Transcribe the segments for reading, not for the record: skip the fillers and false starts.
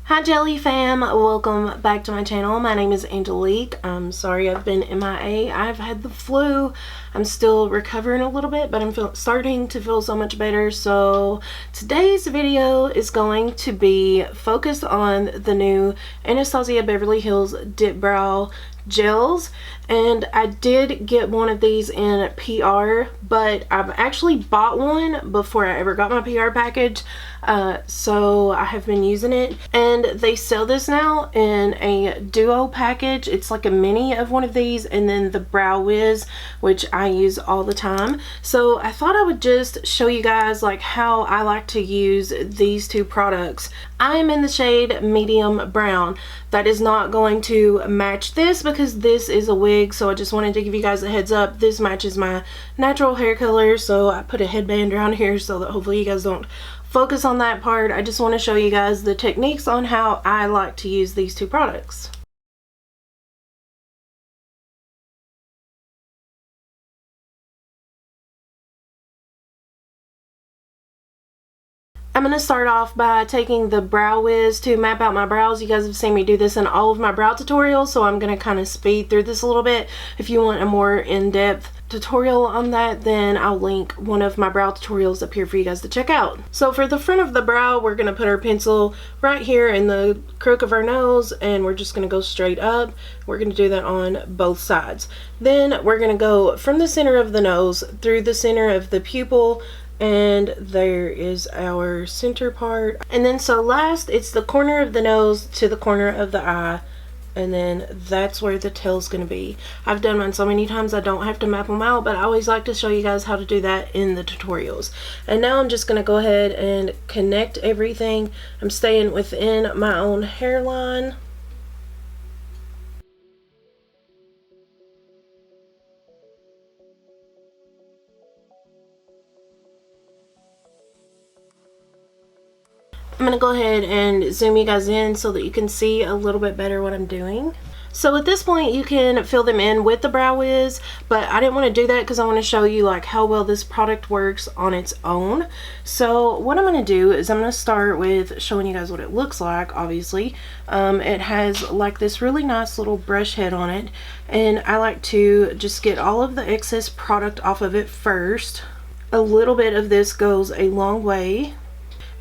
Hi Jelly fam, welcome back to my channel. My name is Angelique. I'm sorry I've been MIA. I've had the flu. I'm still recovering a little bit, but I'm starting to feel so much better. So today's video is going to be focused on the new Anastasia Beverly Hills Dip Brow gels, and I did get one of these in PR, but I've actually bought one before I ever got my PR package, so I have been using it, and they sell this now in a duo package. It's like a mini of one of these and then the Brow Wiz, which I use all the time. So I thought I would just show you guys like how I like to use these two products. I am in the shade medium brown. That is not going to match this because this is a wig, so I just wanted to give you guys a heads up. This matches my natural hair color, so I put a headband around here so that hopefully you guys don't focus on that part. I just want to show you guys the techniques on how I like to use these two products. I'm going to start off by taking the Brow Wiz to map out my brows. You guys have seen me do this in all of my brow tutorials, so I'm going to kind of speed through this a little bit. If you want a more in-depth tutorial on that, then I'll link one of my brow tutorials up here for you guys to check out. So for the front of the brow, we're going to put our pencil right here in the crook of our nose, and we're just going to go straight up. We're going to do that on both sides. Then we're going to go from the center of the nose through the center of the pupil, and there is our center part. And then so last, it's the corner of the nose to the corner of the eye, and then that's where the tail's going to be. I've done mine so many times I don't have to map them out, but I always like to show you guys how to do that in the tutorials. And now I'm just going to go ahead and connect everything. I'm staying within my own hairline. I'm going to go ahead and zoom you guys in so that you can see a little bit better what I'm doing. So at this point you can fill them in with the Brow Wiz, but I didn't want to do that because I want to show you like how well this product works on its own. So what I'm going to do is I'm going to start with showing you guys what it looks like. Obviously it has like this really nice little brush head on it, and I like to just get all of the excess product off of it first. A little bit of this goes a long way.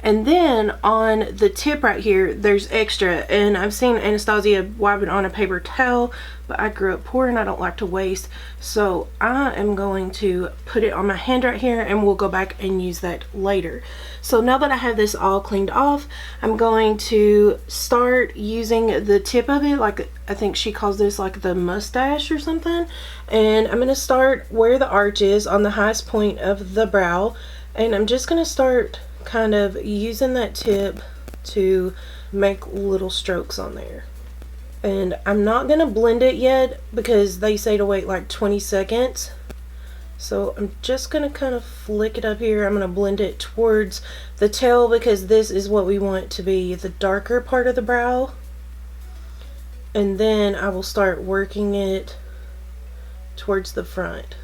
And then on the tip right here, there's extra, and I've seen Anastasia wipe it on a paper towel, but I grew up poor and I don't like to waste, so I am going to put it on my hand right here, and we'll go back and use that later. So now that I have this all cleaned off, I'm going to start using the tip of it, like I think she calls this like the mustache or something, and I'm going to start where the arch is on the highest point of the brow, and I'm just going to start kind of using that tip to make little strokes on there. And I'm not going to blend it yet because they say to wait like 20 seconds. So I'm just going to kind of flick it up here. I'm going to blend it towards the tail because this is what we want to be the darker part of the brow. And then I will start working it towards the front.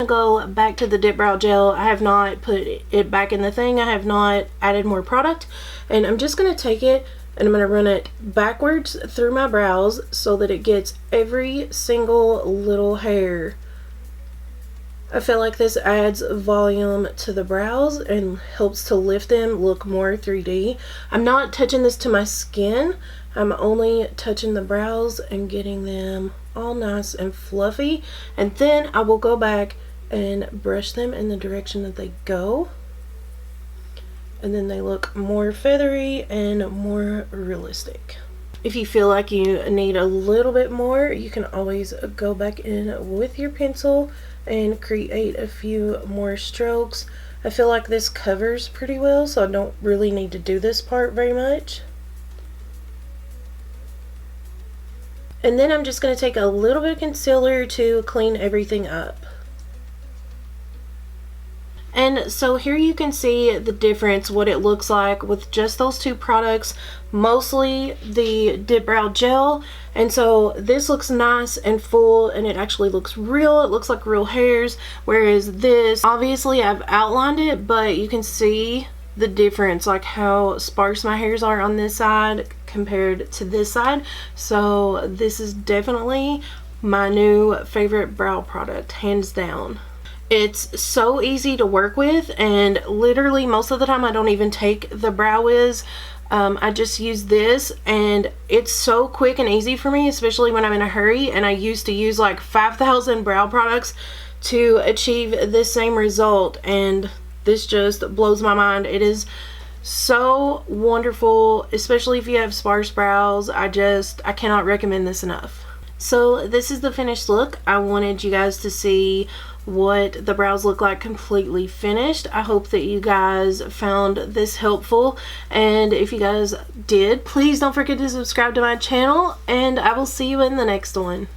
Go back to the Dip Brow Gel. I have not put it back in the thing. I have not added more product, and I'm just going to take it and I'm going to run it backwards through my brows so that it gets every single little hair. I feel like this adds volume to the brows and helps to lift them, look more 3D. I'm not touching this to my skin. I'm only touching the brows and getting them all nice and fluffy, and then I will go back and brush them in the direction that they go, and then they look more feathery and more realistic. If you feel like you need a little bit more, you can always go back in with your pencil and create a few more strokes. I feel like this covers pretty well, so I don't really need to do this part very much. And then I'm just going to take a little bit of concealer to clean everything up. And so here you can see the difference, what it looks like with just those two products, mostly the Dip Brow Gel. And so this looks nice and full, and it actually looks real. It looks like real hairs, whereas this, obviously I've outlined it, but you can see the difference, like how sparse my hairs are on this side compared to this side. So this is definitely my new favorite brow product, hands down. It's so easy to work with, and literally most of the time I don't even take the Brow Wiz. I just use this, and it's so quick and easy for me, especially when I'm in a hurry, and I used to use like 5,000 brow products to achieve this same result, and this just blows my mind. It is so wonderful, especially if you have sparse brows. I cannot recommend this enough. So this is the finished look. I wanted you guys to see what the brows look like completely finished. I hope that you guys found this helpful, and if you guys did, please don't forget to subscribe to my channel, and I will see you in the next one.